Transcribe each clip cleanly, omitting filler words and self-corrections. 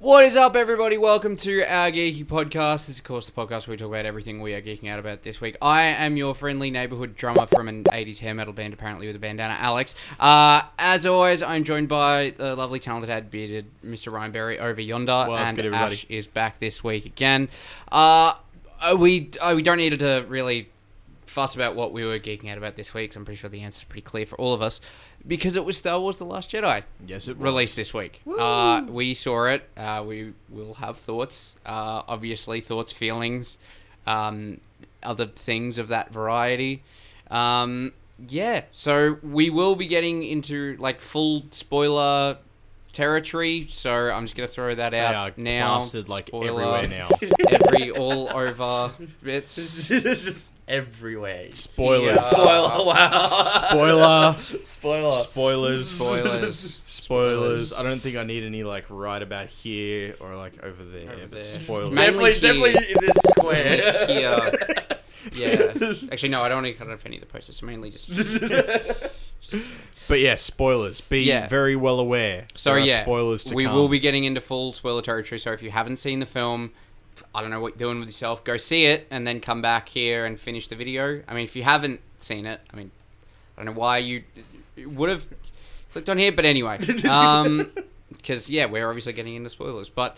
What is up, everybody? Welcome to our Geeky podcast. This is, of course, the podcast where we talk about everything we are geeking out about this week. I am your friendly neighborhood drummer from an 80s hair metal band, apparently with a bandana, Alex. As always, I'm joined by the lovely, talented, bearded Mr. Ryan Berry over yonder, and good, everybody. Ash is back this week again. We don't need to really fuss about what we were geeking out about this week, so I'm pretty sure the answer is pretty clear for all of us. Because it was Star Wars The Last Jedi. Yes, it was. Released this week. We saw it. We will have thoughts. Obviously, thoughts, feelings, other things of that variety. So we will be getting into like full spoiler territory. So I'm just gonna throw that out now. Plastered like Spoiler. everywhere now. All over. It's just everywhere. Spoilers. Yeah. Spoiler. Wow. Spoilers. I don't think I need any like right about here or like over there. Over But there. spoilers. Mainly Definitely in this square. here. Yeah. Actually, no, I don't want to cut off any of the posters. So mainly just. But yeah, spoilers. Be very well aware. So there are spoilers to we come. will be getting into full spoiler territory. So if you haven't seen the film, I don't know what you're doing with yourself. Go see it and then come back here and finish the video. I mean, if you haven't seen it, I don't know why you would have clicked on here, but anyway, because we're obviously getting into spoilers. But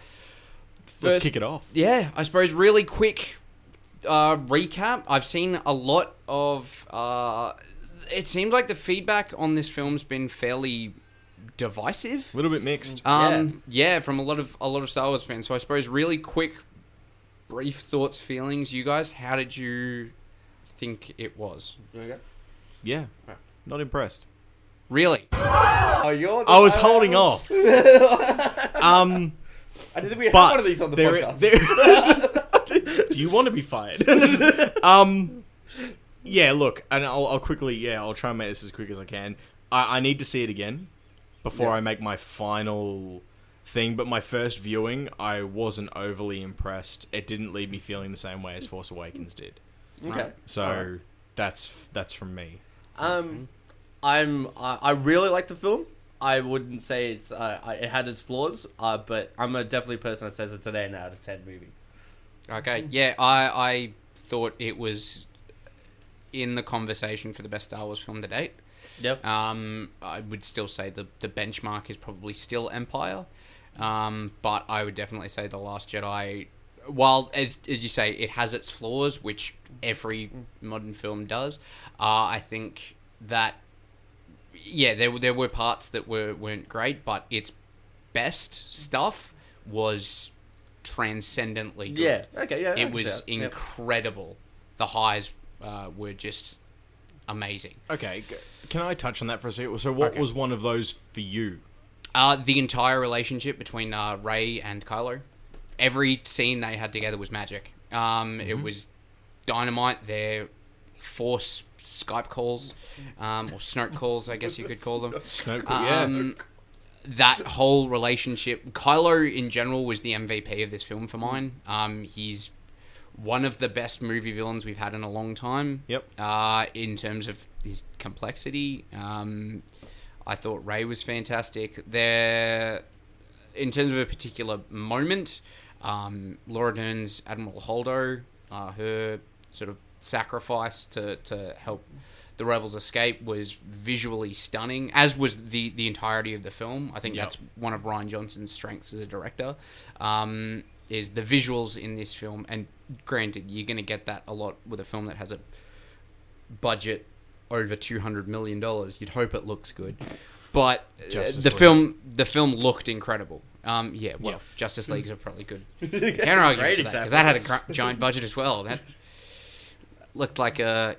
Let's kick it off. Yeah, I suppose really quick recap. I've seen a lot of. It seems like the feedback on this film's been fairly divisive. A little bit mixed. From a lot of Star Wars fans. So I suppose really quick, brief thoughts, feelings. You guys, how did you think it was? Yeah. Not impressed. Really? I was holding off. I didn't think we had But one of these on the there- podcast. Do you want to be fired? Yeah, look, and I'll quickly, I'll try and make this as quick as I can. I need to see it again before I make my final thing, but my first viewing, I wasn't overly impressed. It didn't leave me feeling the same way as Force Awakens did. Okay. So that's from me. I really like the film. I wouldn't say it had its flaws, but I'm definitely a person that says it's an 8 out of 10 movie. Okay. Yeah, I thought it was in the conversation for the best Star Wars film to date. Yep. I would still say the benchmark is probably still Empire. But I would definitely say The Last Jedi, while, as you say, it has its flaws, which every modern film does, I think that, there were parts that weren't great, but its best stuff was transcendently good. Yeah. Okay. Yeah. It was incredible. The highs were just amazing. Okay, can I touch on that for a second? So what was one of those for you? The entire relationship between Rey and Kylo. Every scene they had together was magic. It was dynamite. Their Force Skype calls, or Snoke calls, I guess you could call them. Snoke, yeah. That whole relationship. Kylo, in general, was the MVP of this film for mine. He's one of the best movie villains we've had in a long time. Yep. In terms of his complexity, I thought Rey was fantastic. In terms of a particular moment, Laura Dern's Admiral Holdo, her sort of sacrifice to help the rebels escape was visually stunning, as was the entirety of the film. I think that's one of Rian Johnson's strengths as a director, is the visuals in this film. And granted, you're going to get that a lot with a film that has a budget over $200 million. You'd hope it looks good. But the film looked incredible. Justice League's are probably good. Can't argue with that, because that had a giant budget as well. That looked like a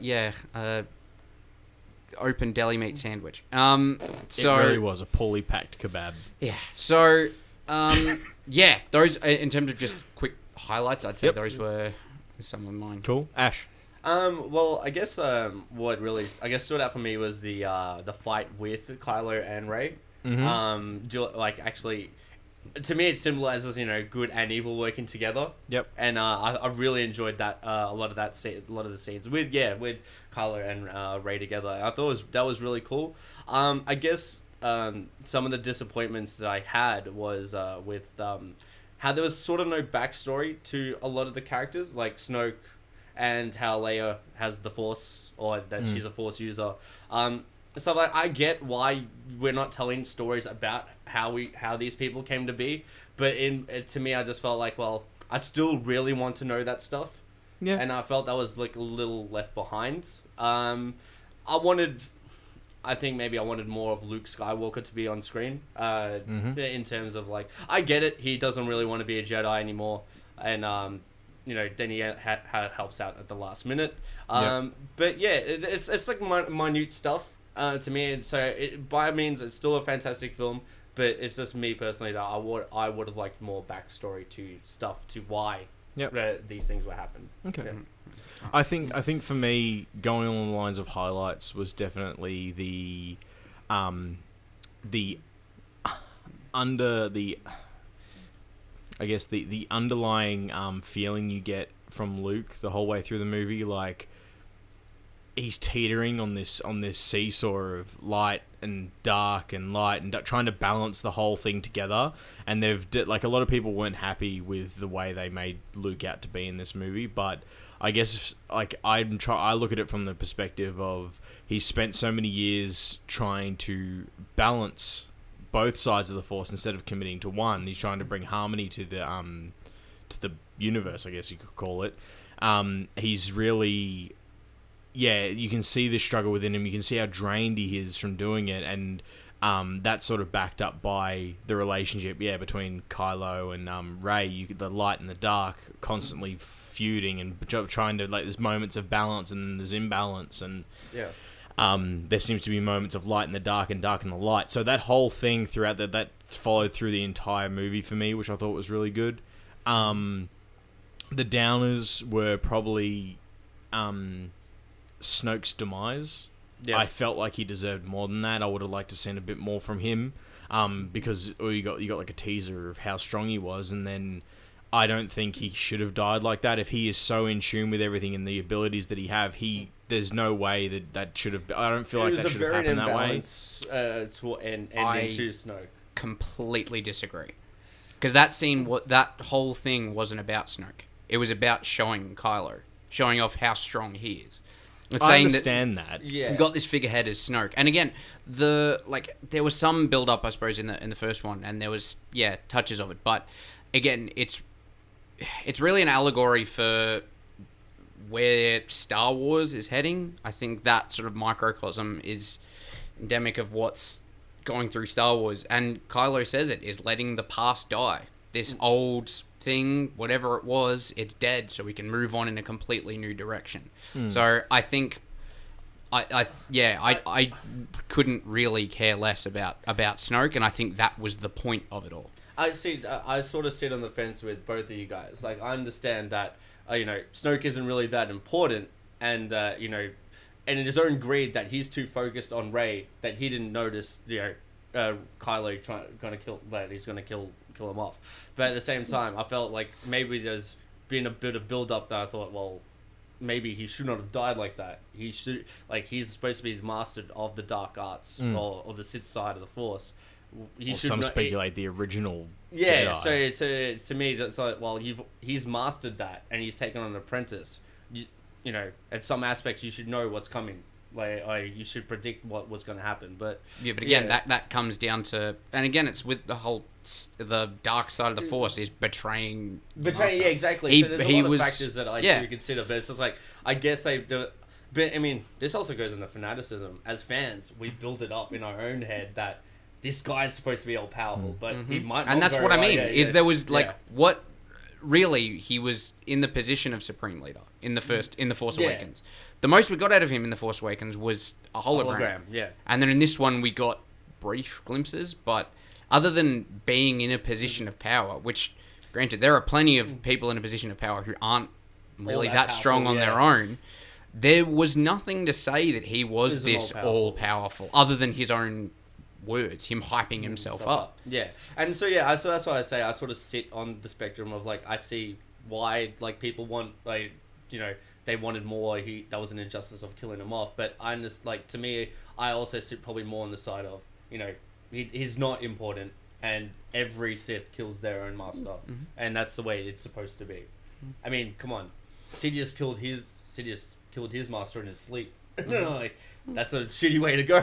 open deli meat sandwich. It really was a poorly packed kebab. Yeah. So, those, in terms of just quick highlights, I'd say those were some of mine. Cool. Ash. Well, I guess what really stood out for me was the fight with Kylo and Rey. Actually, to me, it symbolizes good and evil working together. Yep. And I really enjoyed that a lot of the scenes with Kylo and Rey together. I thought that was really cool. I guess some of the disappointments that I had was with how there was sort of no backstory to a lot of the characters, like Snoke, and how Leia has the Force, or that she's a Force user. So like, I get why we're not telling stories about how these people came to be, but to me, I just felt like, well, I still really want to know that stuff. Yeah. And I felt that was like a little left behind. I think maybe I wanted more of Luke Skywalker to be on screen. In terms of like, I get it. He doesn't really want to be a Jedi anymore, and then he helps out at the last minute. But yeah, it's like minute stuff to me. And so by all means, it's still a fantastic film. But it's just me personally that I would have liked more backstory to stuff, to why these things were happening. Okay. Yeah. I think for me, going along the lines of highlights was definitely the underlying feeling you get from Luke the whole way through the movie. Like, he's teetering on this seesaw of light and dark and light, and trying to balance the whole thing together. And like, a lot of people weren't happy with the way they made Luke out to be in this movie, but I guess, like, I look at it from the perspective of he's spent so many years trying to balance both sides of the Force instead of committing to one. He's trying to bring harmony to the universe, I guess you could call it. He's really, you can see the struggle within him. You can see how drained he is from doing it, and that's sort of backed up by the relationship, between Kylo and Rey. The light and the dark constantly feuding and trying to, like, there's moments of balance and then there's imbalance, and there seems to be moments of light in the dark and dark in the light. So that whole thing throughout that followed through the entire movie for me, which I thought was really good. The downers were probably Snoke's demise. I felt like he deserved more than that. I would have liked to seen a bit more from him, because you got like a teaser of how strong he was, and then I don't think he should have died like that. If he is so in tune with everything and the abilities that he have, there's no way that should have. I don't feel like that should have happened that way. To Snoke. Completely disagree, because that scene, that whole thing wasn't about Snoke. It was about showing Kylo, showing off how strong he is. It's I understand that. Yeah, you've got this figurehead as Snoke, and again, there was some build up, I suppose, in the first one, and there was touches of it, but again, it's really an allegory for where Star Wars is heading. I think that sort of microcosm is endemic of what's going through Star Wars, and Kylo says it is letting the past die. This old thing, whatever it was, it's dead, so we can move on in a completely new direction. So I think I couldn't really care less about Snoke, and I think that was the point of it all. I sort of sit on the fence with both of you guys. Like, I understand that Snoke isn't really that important, and and in his own greed that he's too focused on Rey that he didn't notice Kylo he's gonna kill him off. But at the same time, I felt like maybe there's been a bit of build up that I thought, well, maybe he should not have died like that. He's supposed to be the master of the dark arts or the Sith side of the Force. Speculate the original Jedi. So to me, it's like, well, he's mastered that and he's taken on an apprentice. At some aspects, you should know what's coming. Like, you should predict what was going to happen. But again, that comes down to, and again, it's with the dark side of the Force is betraying. Yeah, exactly. So there's a lot of factors that I do consider, but it's just like, I guess they do it. But I mean, this also goes into fanaticism. As fans, we build it up in our own head that this guy's supposed to be all powerful, but he might not. And that's what I mean. There was what really he was in the position of Supreme Leader in the Force Awakens. The most we got out of him in the Force Awakens was a hologram. And then in this one we got brief glimpses, but other than being in a position of power, which granted there are plenty of people in a position of power who aren't really that strong on their own, there was nothing to say that he was this all-powerful other than his own words, him hyping himself up. Yeah. And so so that's why I say I sort of sit on the spectrum of, like, I see why, like, people want, like, they wanted more. That was an injustice of killing him off. But I just, like, to me, I also sit probably more on the side of, he's not important, and every Sith kills their own master, and that's the way it's supposed to be. I mean, come on, Sidious killed his master in his sleep. Like, that's a shitty way to go.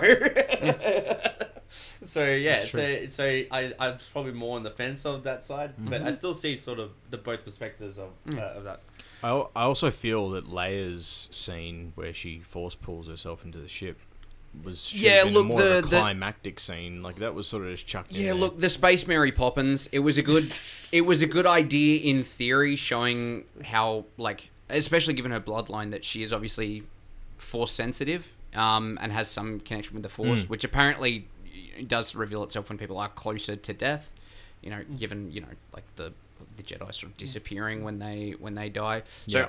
So yeah, so I'm probably more on the fence of that side, but I still see sort of the both perspectives of that. I also feel that Leia's scene where she force pulls herself into the ship should have been more of a climactic scene. Like, that was sort of just chucked in there. Look, the Space Mary Poppins, it was a good idea in theory, showing how, like, especially given her bloodline, that she is obviously Force sensitive, and has some connection with the Force, which apparently does reveal itself when people are closer to death. You know, given, you know, like the Jedi sort of disappearing when they die. So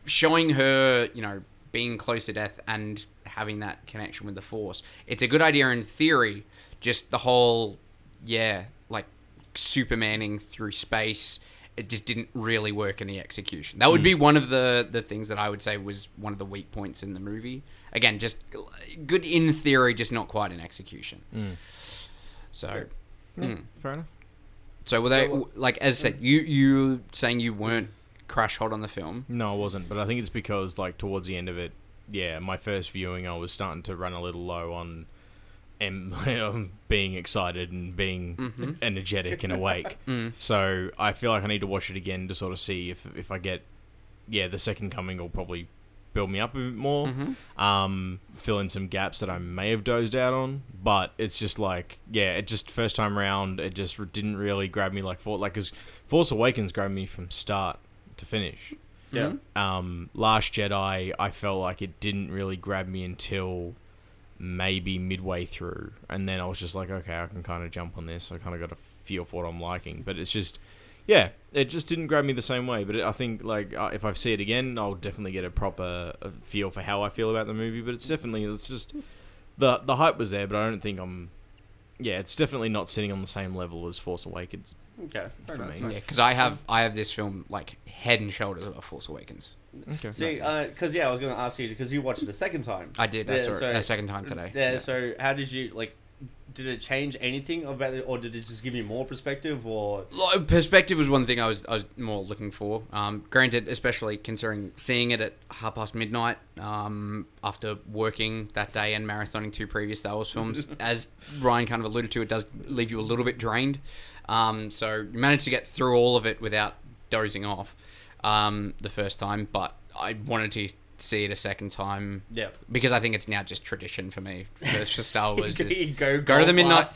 showing her, you know, being close to death and having that connection with the Force, it's a good idea in theory. Just the whole, like, Supermaning through space, it just didn't really work in the execution. That would be one of the things that I would say was one of the weak points in the movie. Again, just good in theory, just not quite in execution. So, fair enough. So were they, like, as I said, you saying you weren't crash hot on the film? No, I wasn't, but I think it's because, like, towards the end of it, my first viewing, I was starting to run a little low on being excited and being energetic and awake. So I feel like I need to watch it again to sort of see if I get, the second coming will probably build me up a bit more, fill in some gaps that I may have dozed out on, but it's just like, it just, first time round, it just didn't really grab me like because Force Awakens grabbed me from start to finish. Last Jedi, I felt like it didn't really grab me until maybe midway through, and then I was just like, okay, I can kind of jump on this. I kind of got a feel for what I'm liking, but it's just, it just didn't grab me the same way. But I think, like, if I see it again, I'll definitely get a proper feel for how I feel about the movie. But it's just the hype was there, but I don't think it's definitely not sitting on the same level as Force Awakens. Okay, for me. Yeah, because I have this film like head and shoulders above Force Awakens. Okay. See, because I was going to ask you, because you watched it a second time. I did. I saw it a second time today. Yeah. So how did you, like? Did it change anything about it, or did it just give you more perspective? Or perspective was one thing I was more looking for. Granted, especially considering seeing it at midnight, after working that day and marathoning 2 previous Star Wars films, as Ryan kind of alluded to, it does leave you a little bit drained. So you managed to get through all of it without dozing off the first time, but I wanted to see it a second time, because I think it's now just tradition for me for Star Wars. Go to the midnight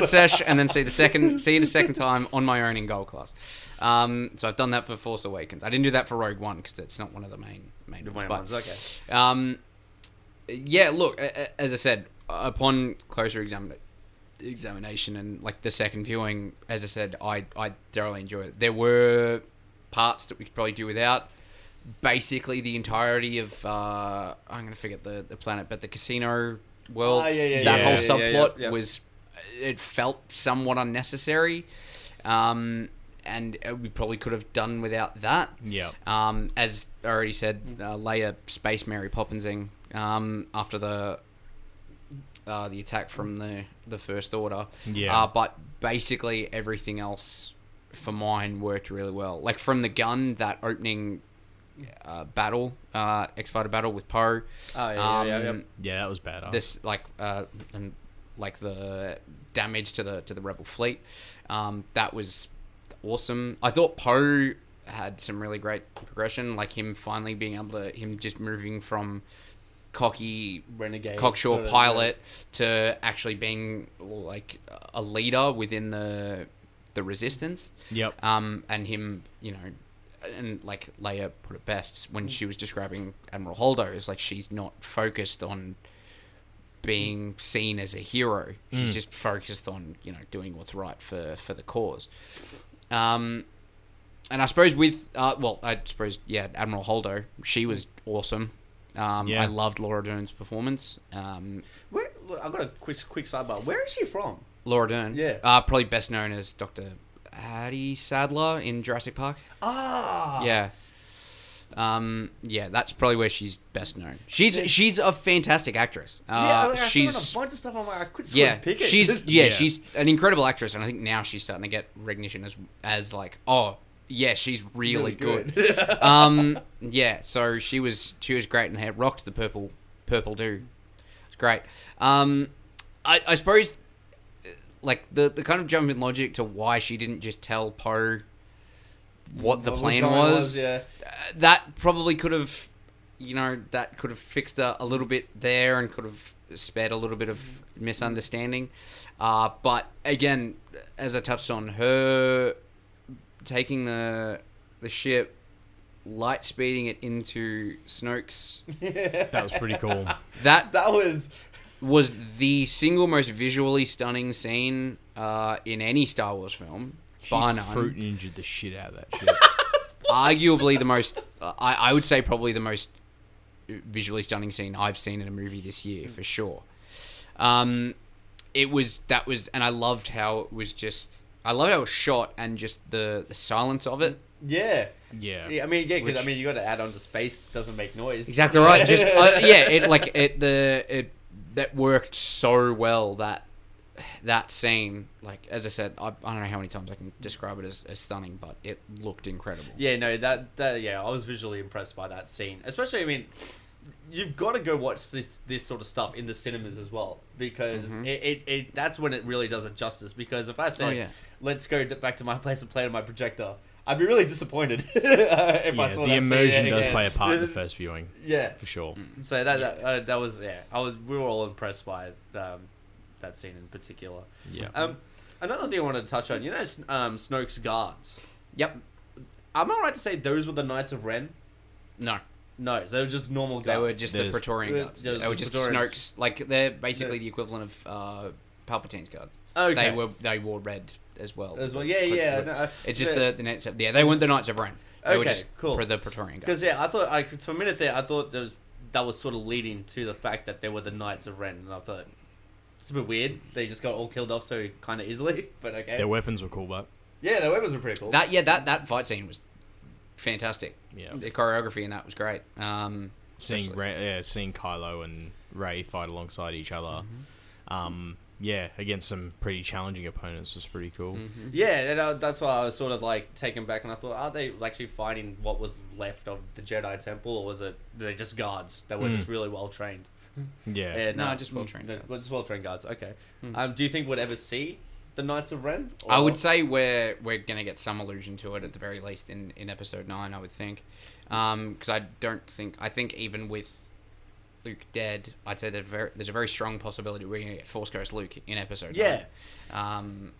sesh, and then see it a second time on my own in gold class. So I've done that for Force Awakens. I didn't do that for Rogue One because it's not one of the main ones. Okay. Look, as I said, upon closer examination and like the second viewing, as I said, I thoroughly enjoyed it. There were parts that we could probably do without. Basically, the entirety of I'm going to forget the planet, but the casino world, that whole subplot was, it felt somewhat unnecessary, and we probably could have done without that. As I already said, Leia Space Mary Poppinsing after the attack from the First Order, but basically everything else for mine worked really well. Like, from the gun, that opening battle, X-Fighter battle with Poe. Yeah, that was badass. This and like the damage to the Rebel fleet, that was awesome. I thought Poe had some really great progression, like him finally being able to, him just moving from cocky renegade cocksure sort of, pilot to actually being like a leader within the Resistance. And him, you know. And like Leia put it best when she was describing Admiral Holdo, it's like she's not focused on being seen as a hero. She's just focused on, you know, doing what's right for the cause. And I suppose with Admiral Holdo, she was awesome. I loved Laura Dern's performance. Where, look, I've got a quick sidebar. Where is she from? Laura Dern, probably best known as Dr. Hattie Sadler in Jurassic Park. Ah, yeah. Yeah, that's probably where she's best known. She's a fantastic actress. I she's saw a bunch of stuff. I'm like, I couldn't pick it. She's an incredible actress, and I think now she's starting to get recognition as like, oh yeah, she's really good. Yeah, so she was great and had rocked the purple do. It's great. I suppose like the kind of jump in logic to why she didn't just tell Poe what the plan was. That probably could have, fixed a little bit there and could have spared a little bit of misunderstanding. But again, as I touched on, her taking the ship, light speeding it into Snoke's. That was pretty cool. That was the single most visually stunning scene in any Star Wars film. Bar none. Fruit ninja the shit out of that shit. Arguably the most, I would say probably the most visually stunning scene I've seen in a movie this year, for sure. And I loved how it was I loved how it was shot and just the silence of it. Yeah. Yeah. I mean, because you got to add on to space doesn't make noise. Exactly right. Just that worked so well, that scene, like, as I said, I don't know how many times I can describe it as stunning, but it looked incredible. Yeah, no, I was visually impressed by that scene. Especially, I mean, you've got to go watch this sort of stuff in the cinemas as well, because that's when it really does it justice. Because if I said, let's go back to my place and play on my projector, I'd be really disappointed if I saw that. The immersion does play a part in the first viewing. Yeah, for sure. So that was we were all impressed by that scene in particular. Yeah. Another thing I wanted to touch on, Snoke's guards. Yep. Am I right to say those were the Knights of Ren? No, they were just normal guards. They were just the Praetorian guards. They were just Snoke's, like, they're basically the equivalent of Palpatine's guards. Okay. They wore red as well. Yeah. No, it's just the Knights of... Yeah, they weren't the Knights of Ren. They were just cool. the Praetorian guards. Because, I thought... for a minute there, I thought that was sort of leading to the fact that they were the Knights of Ren. And I thought, it's a bit weird. They just got all killed off so kind of easily. But okay. Their weapons were cool, but... Yeah, their weapons were pretty cool. That fight scene was fantastic. Yeah. The choreography in that was great. Seeing Kylo and Rey fight alongside each other... against some pretty challenging opponents was pretty cool. Mm-hmm. Yeah, and that's why I was sort of like taken back, and I thought, are they actually fighting what was left of the Jedi Temple, or was it they just guards that were just really well trained? Yeah, just well trained. Just well trained guards. Okay. Do you think we'd ever see the Knights of Ren? Or? I would say we're gonna get some allusion to it at the very least in Episode 9. I would think, because I think even with Luke dead, I'd say that there's a very strong possibility we're going to get Force Ghost Luke in Episode 9.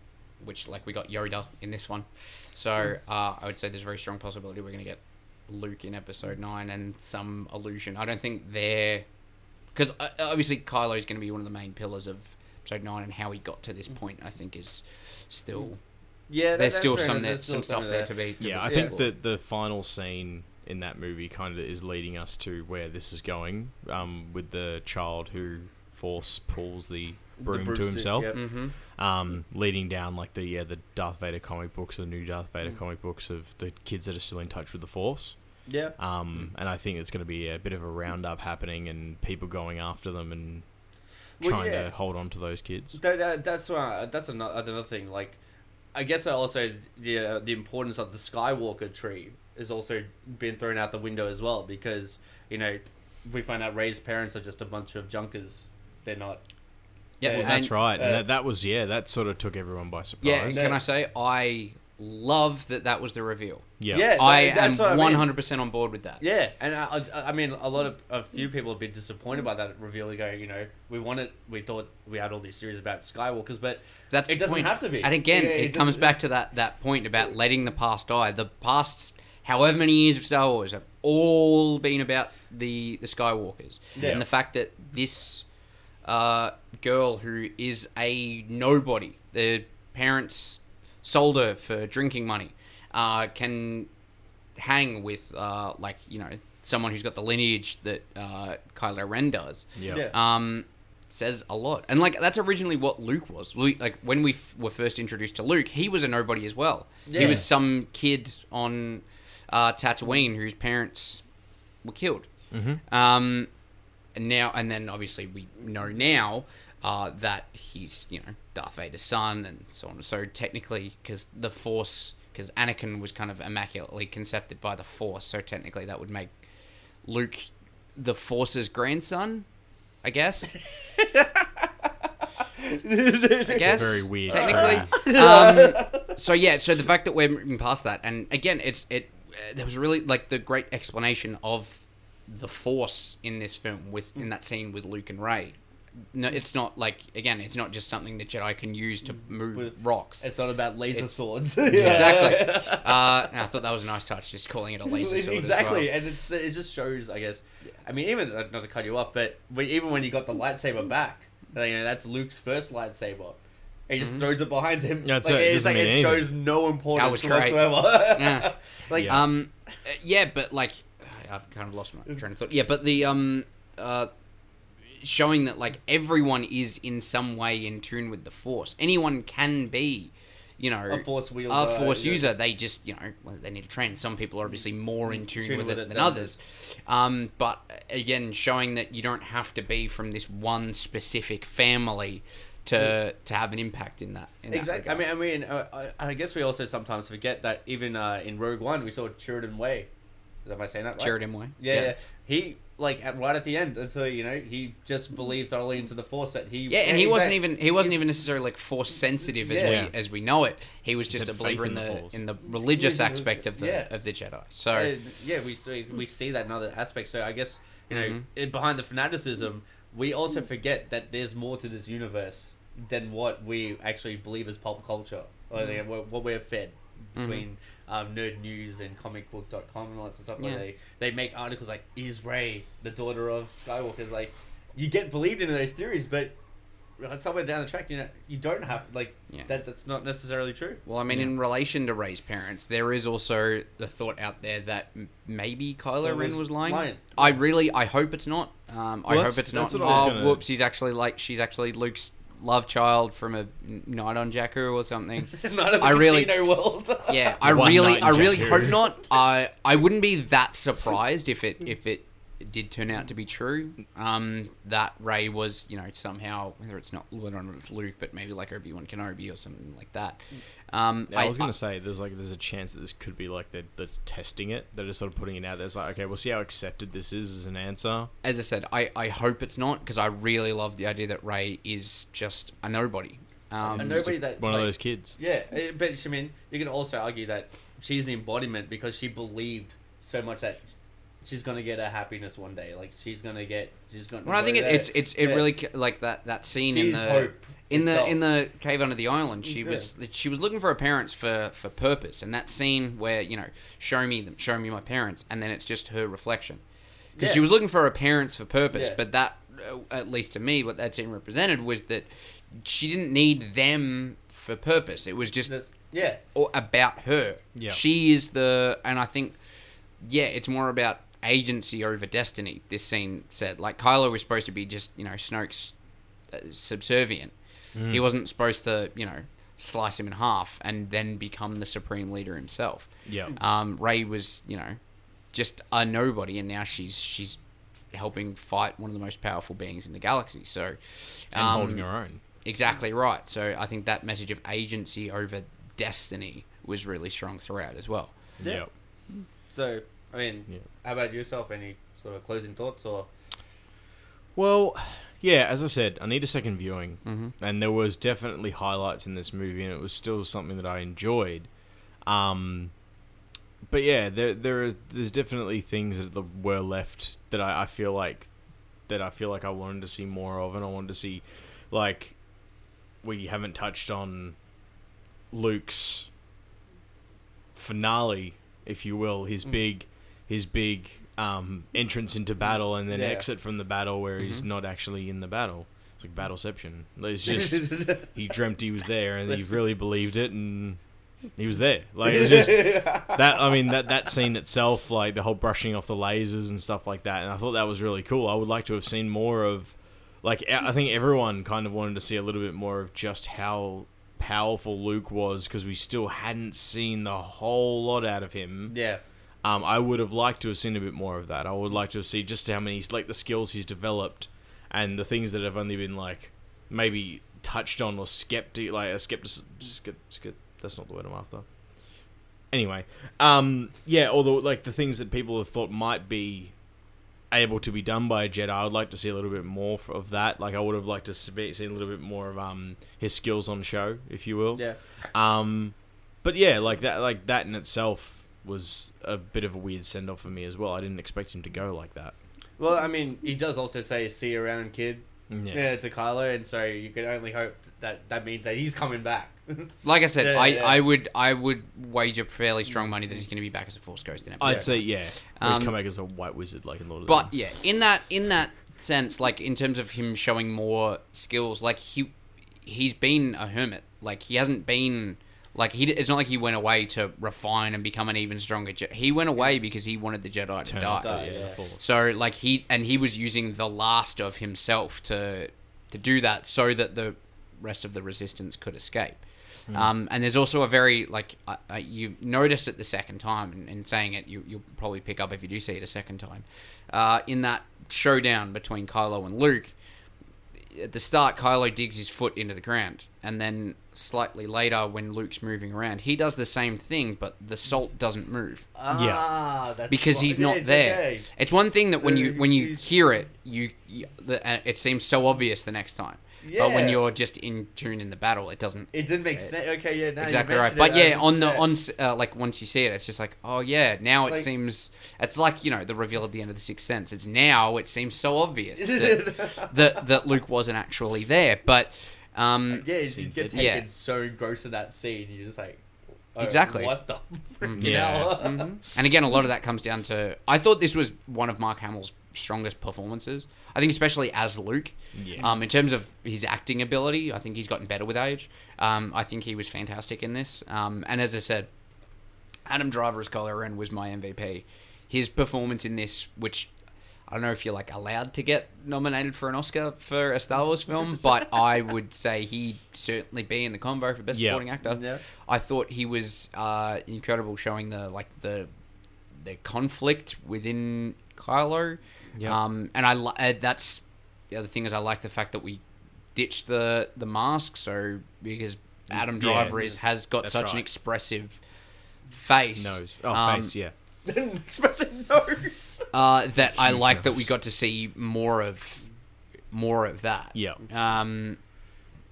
Which, like, we got Yoda in this one. So I would say there's a very strong possibility we're going to get Luke in Episode 9 and some allusion. I don't think they're... Because obviously Kylo's going to be one of the main pillars of Episode 9, and how he got to this point, I think, is still... Yeah, there's still some stuff there to be... I think that the final scene... in that movie kind of is leading us to where this is going, with the child who Force pulls the broom to himself, leading down like the Darth Vader comic books, the new Darth Vader comic books of the kids that are still in touch with the Force. Yeah. And I think it's going to be a bit of a roundup happening and people going after them and trying to hold on to those kids. That's another thing. Like, I guess also the importance of the Skywalker tree is also been thrown out the window as well, because we find out Rey's parents are just a bunch of junkers. They're not. Yeah, that's right. And that was that sort of took everyone by surprise. Yeah, can I say I love that was the reveal. Yeah, I am 100% on board with that. Yeah, and I mean, a few people have been disappointed by that reveal. They go, we thought we had all these theories about Skywalkers, but it doesn't have to be. And again, it comes back to that point about letting the past die. The past, however many years of Star Wars, have all been about the Skywalkers. Yeah. And the fact that this girl who is a nobody, the parents sold her for drinking money, can hang with someone who's got the lineage that Kylo Ren does. Says a lot. And that's originally what Luke was. When we were first introduced to Luke, he was a nobody as well. He was some kid on Tatooine whose parents were killed. Mm-hmm. And then obviously we know now that he's, Darth Vader's son and so on. So technically, because Anakin was kind of immaculately conceived by the Force, so technically that would make Luke the Force's grandson, I guess. I guess. Very weird. Technically. So the fact that we're moving past that, and again, there was really like the great explanation of the Force in this film in that scene with Luke and Rey. No, it's not like, again, it's not just something that Jedi can use to move rocks. It's not about laser swords. Exactly. And I thought that was a nice touch, just calling it a laser sword. Exactly, as well. And it just shows, I guess. I mean, even not to cut you off, but even when you got the lightsaber back, that's Luke's first lightsaber. He just throws it behind him. Yeah, it shows no importance whatsoever. Yeah. But like, I've kind of lost my train of thought. Yeah, but the showing that like everyone is in some way in tune with the Force. Anyone can be, a Force wielder, a Force user. They just, they need to train. Some people are obviously more in tune with it than others. But again, showing that you don't have to be from this one specific family to have an impact in that. Exactly. I guess we also sometimes forget that even in Rogue One we saw Sheridan Way. Am I saying that right? Sheridan Way. Yeah. He right at the end, until he just believed thoroughly into the Force that he. Yeah, and he wasn't even necessarily like Force sensitive as we know it. He was just a believer in the religious aspect of the Jedi. So we see that in other aspects. So I guess behind the fanaticism, we also forget that there's more to this universe than what we actually believe as pulp culture, or what we're fed between Nerd News and comicbook.com and all that stuff. Like they make articles like, is Rey the daughter of Skywalker? Like, you get believed into those theories, but somewhere down the track, you don't have that's not necessarily true. Well, I mean, in relation to Rey's parents, there is also the thought out there that maybe Kylo Ren was lying. I hope it's not. I hope it's not. Whoops! She's actually Luke's love child from a night on Jakku or something. Casino world. I really hope not. I wouldn't be that surprised if it did turn out to be true. That Rey was, somehow, whether or not it's Luke, but maybe like Obi-Wan Kenobi or something like that. I was gonna say there's a chance that this could be like that's testing it. They're just sort of putting it out there. It's like, okay, we'll see how accepted this is as an answer. As I said, I hope it's not, because I really love the idea that Rey is just a nobody. A nobody that one of those kids. Yeah, but I mean, you can also argue that she's the embodiment because she believed so much that she's gonna get her happiness one day. Like she's gonna. Well, I think it really, like that scene in the cave under the island. She was looking for her parents for purpose, and that scene where show me my parents, and then it's just her reflection, because she was looking for her parents for purpose. But that, at least to me, what that scene represented was that she didn't need them for purpose. It was just about her. Yeah. She is and I think it's more about agency over destiny. This scene said, like, Kylo was supposed to be just Snoke's subservient. He wasn't supposed to slice him in half and then become the supreme leader himself. Rey was just a nobody, and now she's helping fight one of the most powerful beings in the galaxy. So and holding her own. Exactly right. So I think that message of agency over destiny was really strong throughout as well. Yeah. So I mean, how about yourself? Any sort of closing thoughts or? Well, as I said, I need a second viewing, and there was definitely highlights in this movie, and it was still something that I enjoyed. But there's definitely things that were left that I feel like I wanted to see more of, and I wanted to see, like, we haven't touched on Luke's finale, if you will, his big entrance into battle and then exit from the battle where he's not actually in the battle. It's like battleception. It's just he dreamt he was there and he really believed it and he was there. Like, it's just that. I mean, that scene itself, like the whole brushing off the lasers and stuff like that, and I thought that was really cool. I would like to have seen more of, like, I think everyone kind of wanted to see a little bit more of just how powerful Luke was, because we still hadn't seen the whole lot out of him. I would have liked to have seen a bit more of that. I would like to have seen just how many, like, the skills he's developed and the things that have only been, like, maybe touched on or that's not the word I'm after. Anyway, although, like, the things that people have thought might be able to be done by a Jedi, I would like to see a little bit more of that. Like, I would have liked to see a little bit more of his skills on show, if you will. Yeah. But yeah, like that in itself was a bit of a weird send off for me as well. I didn't expect him to go like that. Well, I mean, he does also say "see you around, kid." Yeah, to Kylo, and so you can only hope that means that he's coming back. Like I said, Yeah. I would wager fairly strong money that he's going to be back as a Force Ghost in episode. I'd say he's come back as a white wizard, like in Lord of the But Rings. yeah, in that sense, like in terms of him showing more skills, like he's been a hermit. Like he hasn't been like it's not like he went away to refine and become an even stronger Jedi. He went away because he wanted the Jedi to die. Yeah. So like he was using the last of himself to do that so that the rest of the Resistance could escape. And there's also a very, like, you notice it the second time, and saying it, you'll probably pick up if you do see it a second time. In that showdown between Kylo and Luke, at the start, Kylo digs his foot into the ground, and then slightly later, when Luke's moving around, he does the same thing, but the salt doesn't move. That's Because he's not there. Okay. It's one thing that when you hear it, it seems so obvious the next time. But when you're just in tune in the battle, it doesn't. It didn't make sense. Okay, yeah, now Exactly you right. mentioned But it, yeah, like once you see it, it's just like, oh yeah, now it Like- seems. It's like, the reveal at the end of The Sixth Sense. It's now it seems so obvious that Luke wasn't actually there. But yeah, you Scene get did. taken Yeah. so engrossed in that scene, you're just like, oh, Exactly. what the freaking Yeah. hell? and again, a lot of that comes down to. I thought this was one of Mark Hamill's strongest performances. I think especially as Luke. Yeah. In terms of his acting ability, I think he's gotten better with age. I think he was fantastic in this. And as I said, Adam Driver as Kylo Ren was my MVP. His performance in this, which I don't know if you're like allowed to get nominated for an Oscar for a Star Wars film, but I would say he'd certainly be in the combo for Best Supporting Actor. Yeah. I thought he was incredible, showing the conflict within Kylo. Yeah. And that's the other thing is I like the fact that we ditched the mask, so because Adam Driver has got That's such an right. expressive face. Face, yeah. Expressing nose. That I Huge like that we nose. got to see more of that. Yeah. In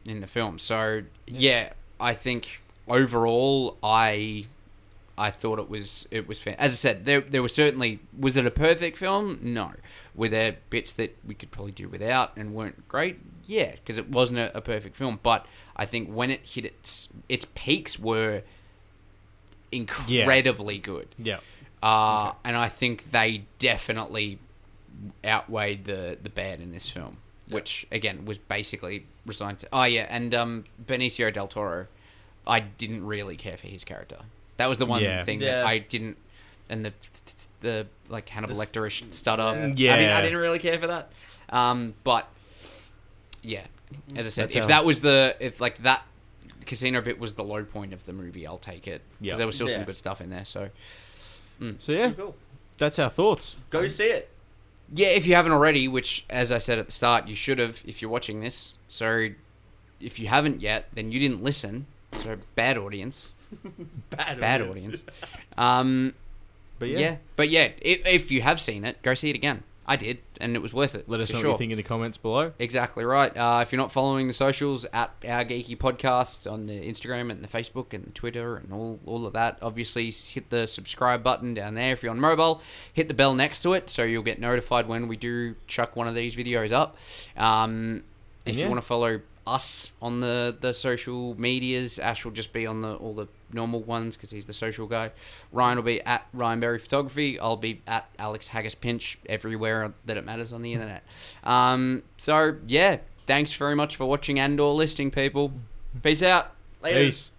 the film. So yeah, I think overall I thought it was fair. As I said, there was certainly, was it a perfect film? No. Were there bits that we could probably do without and weren't great? Yeah, because it wasn't a perfect film. But I think when it hit its peaks were incredibly good. Yeah. And I think they definitely outweighed the bad in this film, which again was basically resigned to. Oh yeah, and Benicio del Toro, I didn't really care for his character. That was the one thing that I didn't, and the like Hannibal Lecter-ish stutter. Yeah. I didn't really care for that. But yeah, as I said, That's if how- that was if that casino bit was the low point of the movie, I'll take it because Yeah. there was still some Yeah. good stuff in there. So So yeah, Cool. that's our thoughts. Go see it. yeah, if you haven't already, which as I said at the start, you should have if you're watching this. So if you haven't yet, then you didn't listen. So bad audience. Bad audience. But yeah, if you have seen it, go see it again. I did, and it was worth it. let us for know sure. what you think in the comments below. Exactly right. If you're not following the socials, at Our Geeky Podcast on the Instagram and the Facebook and the Twitter and all of that, obviously hit the subscribe button down there if you're on mobile. Hit the bell next to it so you'll get notified when we do chuck one of these videos up. If you want to follow us on the social medias, Ash will just be on all the normal ones because he's the social guy. Ryan will be at Ryan Berry Photography. I'll be at Alex Haggis Pinch everywhere that it matters on the internet. So yeah, thanks very much for watching and or listening, people. Peace out. Later. Peace.